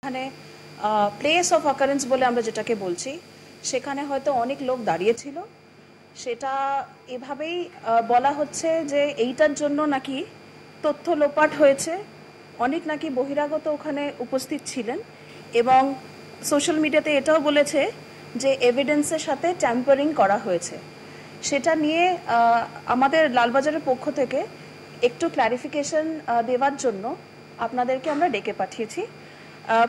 এখানে place of occurrence বলে আমরা যেটাকে বলছি, সেখানে হয়তো অনেক লোক দাঁড়িয়েছিল। সেটা এভাবেই বলা হচ্ছে যে এইটার জন্য নাকি তথ্য লোপাট হয়েছে, অনেক নাকি বহিরাগত ওখানে উপস্থিত ছিলেন, এবং সোশ্যাল মিডিয়াতে এটাও বলেছে যে এভিডেন্সের সাথে ট্যাম্পারিং করা হয়েছে। সেটা নিয়ে আমাদের লালবাজারের পক্ষ থেকে একটু ক্ল্যারিফিকেশন দেওয়ার জন্য আপনাদেরকে আমরা ডেকে পাঠিয়েছি।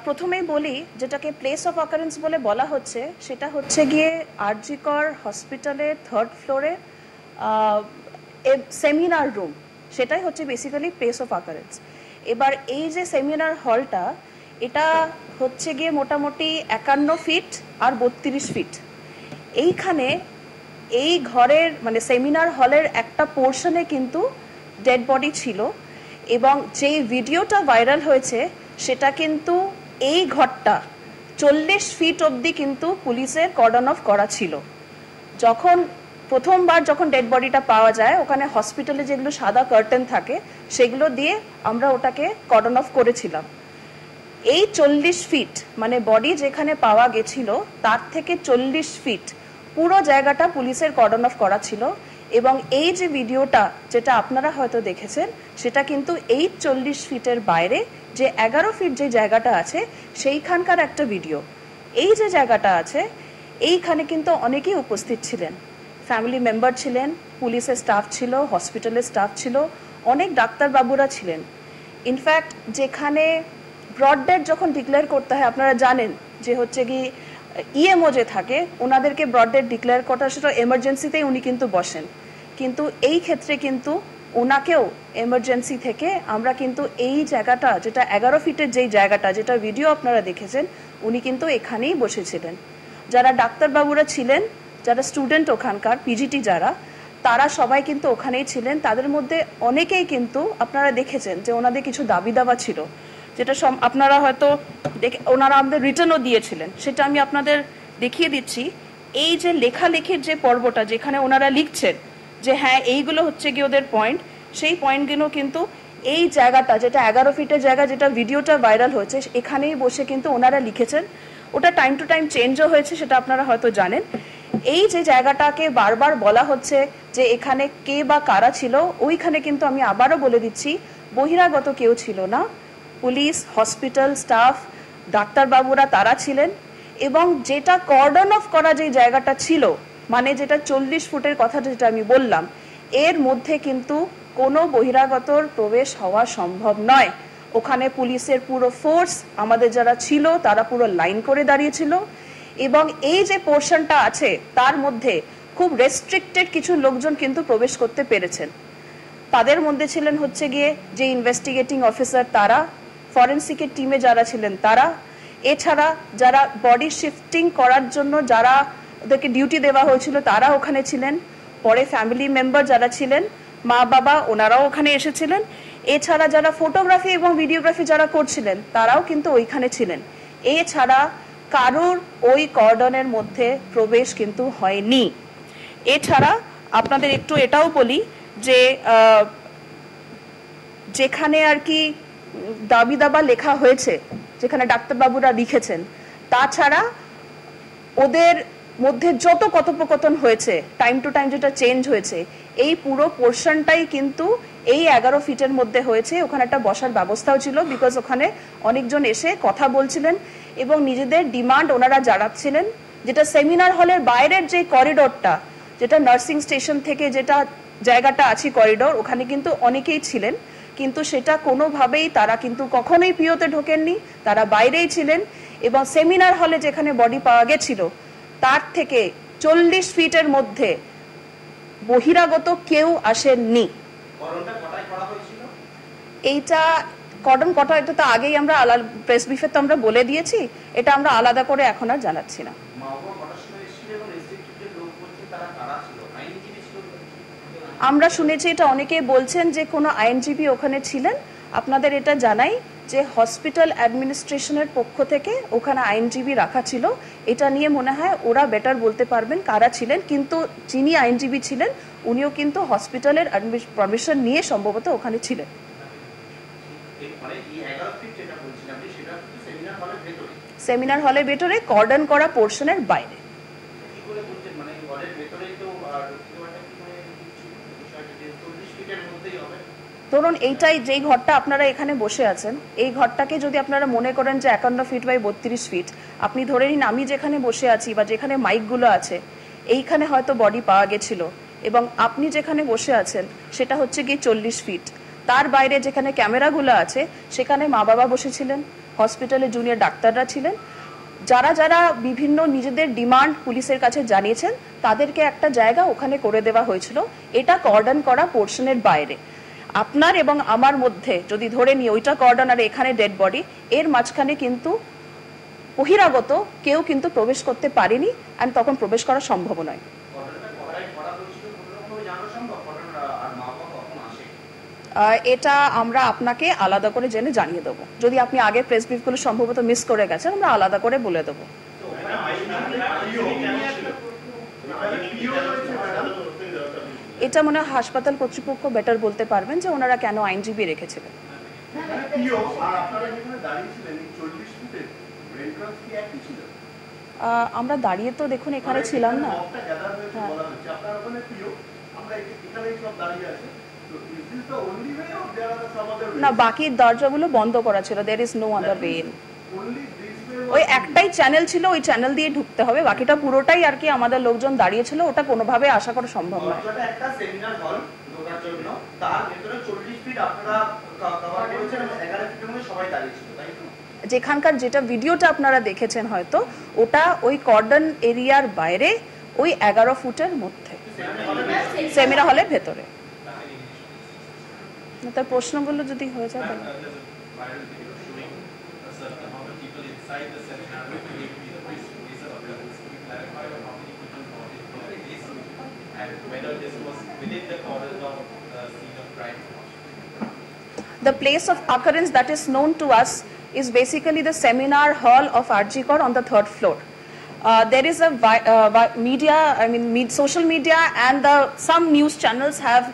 প্রথমেই বলি, যেটাকে প্লেস অফ অকারেন্স বলে বলা হচ্ছে সেটা হচ্ছে গিয়ে আরজি কর হসপিটালের 3rd ফ্লোরে সেমিনার রুম, সেটাই হচ্ছে বেসিক্যালি প্লেস অফ অকারেন্স। এবার এই যে সেমিনার হলটা, এটা হচ্ছে গিয়ে মোটামুটি 51 ফিট আর 32 ফিট। এইখানে এই ঘরের মানে সেমিনার হলের একটা পোর্শনে কিন্তু ডেড বডি ছিল, এবং যেই ভিডিওটা ভাইরাল হয়েছে সেটা কিন্তু এই ঘরটা 40 ফিট অবধি কিন্তু পুলিশের কর্ডন অফ করা ছিল। প্রথমবার যখন ডেড বডিটা পাওয়া যায়, ওখানে হসপিটালে যেগুলো সাদা কার্টেন থাকে সেগুলো দিয়ে আমরা ওটাকে কর্ডন অফ করেছিলাম। এই 40 ফিট মানে বডি যেখানে পাওয়া গেছিল তার থেকে 40 ফিট পুরো জায়গাটা পুলিশের কর্ডন অফ করা ছিল। এবং এই যে ভিডিওটা যেটা আপনারা হয়তো দেখেছেন, সেটা কিন্তু এই 40 ফিটের বাইরে যে 11 ফিট যে জায়গাটা আছে সেইখানকার একটা ভিডিও। এই যে জায়গাটা আছে এইখানে কিন্তু অনেকেই উপস্থিত ছিলেন, ফ্যামিলি মেম্বার ছিলেন, পুলিশের স্টাফ ছিল, হসপিটালের স্টাফ ছিল, অনেক ডাক্তারবাবুরা ছিলেন। ইনফ্যাক্ট যেখানে ব্রড ডেড যখন ডিক্লেয়ার করতে হয়, আপনারা জানেন যে হচ্ছে কি ইএমও যে থাকে ওনাদেরকে ব্রড ডেড ডিক্লেয়ার করা, সেটা এমার্জেন্সিতেই উনি কিন্তু বসেন। কিন্তু এই ক্ষেত্রে কিন্তু ওনাকেও এমার্জেন্সি থেকে আমরা কিন্তু এই জায়গাটা যেটা 11 ফিটের যেই জায়গাটা যেটা ভিডিও আপনারা দেখেছেন, উনি কিন্তু এখানেই বসেছিলেন। যারা ডাক্তারবাবুরা ছিলেন, যারা স্টুডেন্ট ওখানকার পিজিটি যারা, তারা সবাই কিন্তু ওখানেই ছিলেন। তাদের মধ্যে অনেকেই কিন্তু আপনারা দেখেছেন যে ওনাদের কিছু দাবি দাবা ছিল, যেটা আপনারা হয়তো ওনারা আমাদের রিটার্নও দিয়েছিলেন, সেটা আমি আপনাদের দেখিয়ে দিচ্ছি। এই যে লেখালেখির যে পর্বটা যেখানে ওনারা লিখছেন যে হ্যাঁ এইগুলো হচ্ছে গিয়ে ওদের পয়েন্ট, সেই পয়েন্টগুলো কিন্তু এই জায়গাটা যেটা 11 ফিটের জায়গা যেটা ভিডিওটা ভাইরাল হয়েছে এখানেই বসে কিন্তু ওনারা লিখেছেন। ওটা টাইম টু টাইম চেঞ্জও হয়েছে, সেটা আপনারা হয়তো জানেন। এই যে জায়গাটাকে বারবার বলা হচ্ছে যে এখানে কে বা কারা ছিল, ওইখানে কিন্তু আমি আবারও বলে দিচ্ছি বহিরাগত কেউ ছিল না। পুলিশ, হসপিটাল স্টাফ, ডাক্তারবাবুরা তারা ছিলেন। এবং যেটা কর্ডন অফ করা যে জায়গাটা ছিল, মানে যেটা 40 ফুটের কথাটা যেটা আমি বললাম, এর মধ্যে কিন্তু কোনো বহিরাগতর প্রবেশ হওয়া সম্ভব নয়। ওখানে পুলিশের পুরো ফোর্স, আমাদের যারা ছিল তারা পুরো লাইন করে দাঁড়িয়েছিল। এবং এই যে পোর্শনটা আছে তার মধ্যে খুব রেস্ট্রিক্টেড কিছু লোকজন কিন্তু প্রবেশ করতে পেরেছেন। তাদের মধ্যে ছিলেন হচ্ছে গিয়ে যে ইনভেস্টিগেটিং অফিসার তারা, ফরেন্সিকের টিমে যারা ছিলেন তারা, এছাড়া যারা বডি শিফটিং করার জন্য যারা ওদেরকে ডিউটি দেওয়া হয়েছিল তারা ওখানে ছিলেন, পরে ফ্যামিলি মেম্বার যারা ছিলেন, মা বাবা, ওনারাও ওখানে এসেছিলেন। এছাড়া যারা ফটোগ্রাফি এবং ভিডিওগ্রাফি যারা করছিলেন তারাও কিন্তু ওইখানে ছিলেন। এছাড়া কারোর ওই কর্ডনের মধ্যে প্রবেশ কিন্তু হয়নি। এছাড়া আপনাদের একটু এটাও বলি যে যেখানে আর কি দাবি দাবা লেখা হয়েছে, যেখানে ডাক্তারবাবুরা লিখেছেন, তাছাড়া ওদের মধ্যে যত কথোপকথন হয়েছে টাইম টু টাইম যেটা চেঞ্জ হয়েছে, এই পুরো পোর্শনটাই কিন্তু এই 11 ফিটের মধ্যে হয়েছে। ওখানে একটা বসার ব্যবস্থাও ছিল, বিকজ ওখানে অনেকজন এসে কথা বলছিলেন এবং নিজেদের ডিমান্ড ওনারা জানাচ্ছিলেন। যেটা সেমিনার হলের বাইরের যে করিডোরটা, যেটা নার্সিং স্টেশন থেকে যেটা জায়গাটা আছে করিডোর, ওখানে কিন্তু অনেকেই ছিলেন, কিন্তু সেটা কোনোভাবেই তারা কিন্তু কখনোই পিওতে ঢোকেননি, তারা বাইরেই ছিলেন। এবং সেমিনার হলে যেখানে বডি পাওয়া গেছিল তার থেকে 40 ফিটের মধ্যে বহিরাগত কেউ আসেননি। এইটা কর্ডন কটা, এটা তো আগেই আমরা প্রেস ব্রিফে তো আমরা বলে দিয়েছি, এটা আমরা আলাদা করে এখন আর জানাচ্ছি না। আমরা শুনেছি, এটা অনেকেই বলছেন যে কোনো আইনজীবী ওখানে ছিলেন। আপনাদের এটা জানাই যে হসপিটাল অ্যাডমিনিস্ট্রেশনের পক্ষ থেকে ওখানে আইনজীবী রাখা ছিল। এটা নিয়ে মনে হয় ওরা বেটার বলতে পারবেন কারা ছিলেন, কিন্তু যিনি আইনজীবী ছিলেন উনিও কিন্তু হসপিটালের পারমিশন নিয়ে সম্ভবত ওখানে ছিলেন। সেমিনার হলের ভেতরে কর্ডন করা পোর্শনের বাইরে। ধরুন এইটাই যেই ঘরটা আপনারা এখানে বসে আছেন, এই ঘরটাকে যদি আপনারা মনে করেন যে 51 ফিট বাই 32 ফিট, আপনি ধরে নিন আমি যেখানে বসে আছি বা যেখানে মাইকগুলো আছে এইখানে হয়তো বডি পাওয়া গেছিল, এবং আপনি যেখানে বসে আছেন সেটা হচ্ছে কি 40 ফিট। তার বাইরে যেখানে ক্যামেরাগুলো আছে সেখানে মা বাবা বসেছিলেন, হসপিটালে জুনিয়র ডাক্তাররা ছিলেন, যারা যারা বিভিন্ন নিজেদের ডিমান্ড পুলিশের কাছে জানিয়েছেন তাদেরকে একটা জায়গা ওখানে করে দেওয়া হয়েছিল। এটা কর্ডন করা পোর্শনের বাইরে। আপনার এবং আমার মধ্যে যদি ধরে নিই ওইটা কর্ডন আর এখানে ডেড বডি, এর মাঝখানে কিন্তু বহিরাগত কেউ কিন্তু প্রবেশ করতে পারেনি, আর তখন প্রবেশ করা সম্ভব নয়। এটা আমরা আপনাকে আলাদা করে জেনে জানিয়ে দেবো। যদি আপনি আগে প্রেস ব্রিফগুলো সম্ভবত মিস করে গেছেন, আমরা আলাদা করে বলে দেবো। এটা মনে হয় হাসপাতাল কর্তৃপক্ষ বেটার বলতে পারবেন যে ওনারা কেন আইনজীবী রেখেছিলেন। আমরা দাঁড়িয়ে তো দেখুন এখানে ছিলাম না। না, বাকি দরজাগুলো বন্ধ করা ছিল। There is no other way in. ওই একটাই চ্যানেল ছিল, ওই চ্যানেল দিয়ে ঢুকতে হবে, বাকিটা পুরোটাই আর কি আমাদের লোকজন দাঁড়িয়ে ছিল। ওটা কোনোভাবে আশা করা সম্ভব নয়। একটা সেমিনার হল ঢোকার জন্য তার ভিতরে 40 ফিট আপনারা কভার করেছেন এবং 11 ফিটের মধ্যে সবাই দাঁড়িয়ে ছিল, তাই তো? যেখানকার যেটা ভিডিওটা আপনারা দেখেছেন হয়তো ওটা ওই কর্ডন এরিয়ার বাইরে, ওই 11 ফুটের মধ্যে সেমিনার হলের ভেতরে। তার প্রশ্নগুলো যদি হয়ে যায় তাহলে the place of occurrence that is known to us is basically the seminar hall of RG Kar on the 3rd floor. There is a media, social media and some news channels have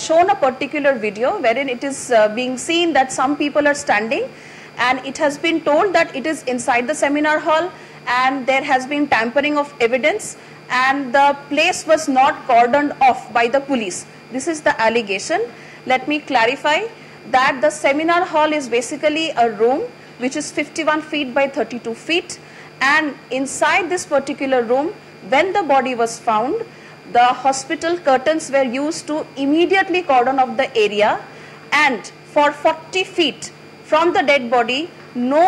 shown a particular video wherein it is being seen that some people are standing, and it has been told that it is inside the seminar hall and there has been tampering of evidence and the place was not cordoned off by the police. This is the allegation. Let me clarify that the seminar hall is basically a room which is 51 feet by 32 feet, and inside this particular room, when the body was found, the hospital curtains were used to immediately cordon off the area, and for 40 feet from the dead body, no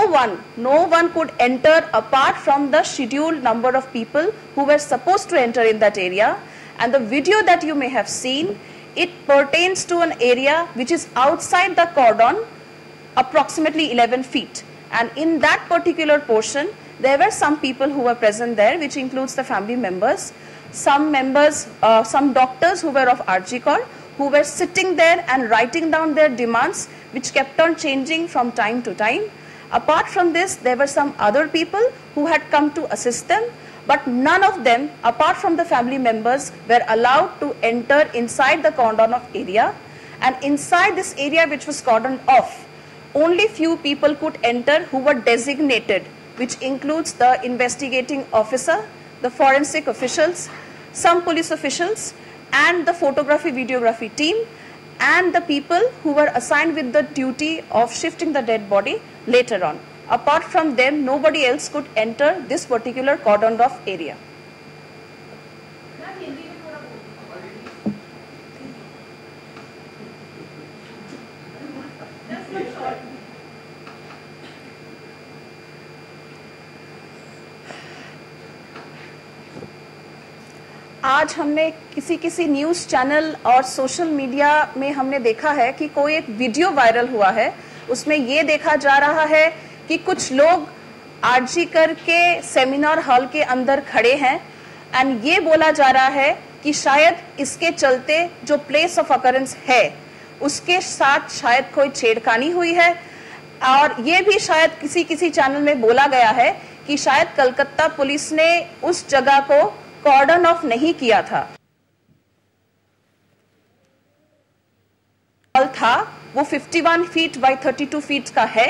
one could enter apart from the scheduled number of people who were supposed to enter in that area. And the video that you may have seen, it pertains to an area which is outside the cordon, approximately 11 feet. And in that particular portion, there were some people who were present there, which includes the family members, some doctors who were of RG Kar, who were sitting there and writing down their demands, which kept on changing from time to time. Apart from this, there were some other people who had come to assist them, but none of them, apart from the family members, were allowed to enter inside the cordon off area. And inside this area which was cordoned off, only few people could enter who were designated, which includes the investigating officer, the forensic officials, some police officials, and the photography videography team, and the people who were assigned with the duty of shifting the dead body later on. Apart from them, nobody else could enter this particular cordoned off area. आज हमने किसी news channel और social media में हमने देखा है कि कोई एक वीडियो वायरल हुआ है। उसमें ये देखा जा रहा है कि कुछ लोग आरजी कर के सेमिनार हॉल के अंदर खड़े हैं, एंड ये बोला जा रहा है कि शायद इसके चलते जो प्लेस ऑफ अकरेंस है उसके साथ शायद कोई छेड़खानी हुई है, और ये भी शायद किसी चैनल में बोला गया है कि शायद कलकत्ता पुलिस ने उस जगह को कॉर्डन ऑफ नहीं किया था। वो 51 फीट बाय 32 फीट का है,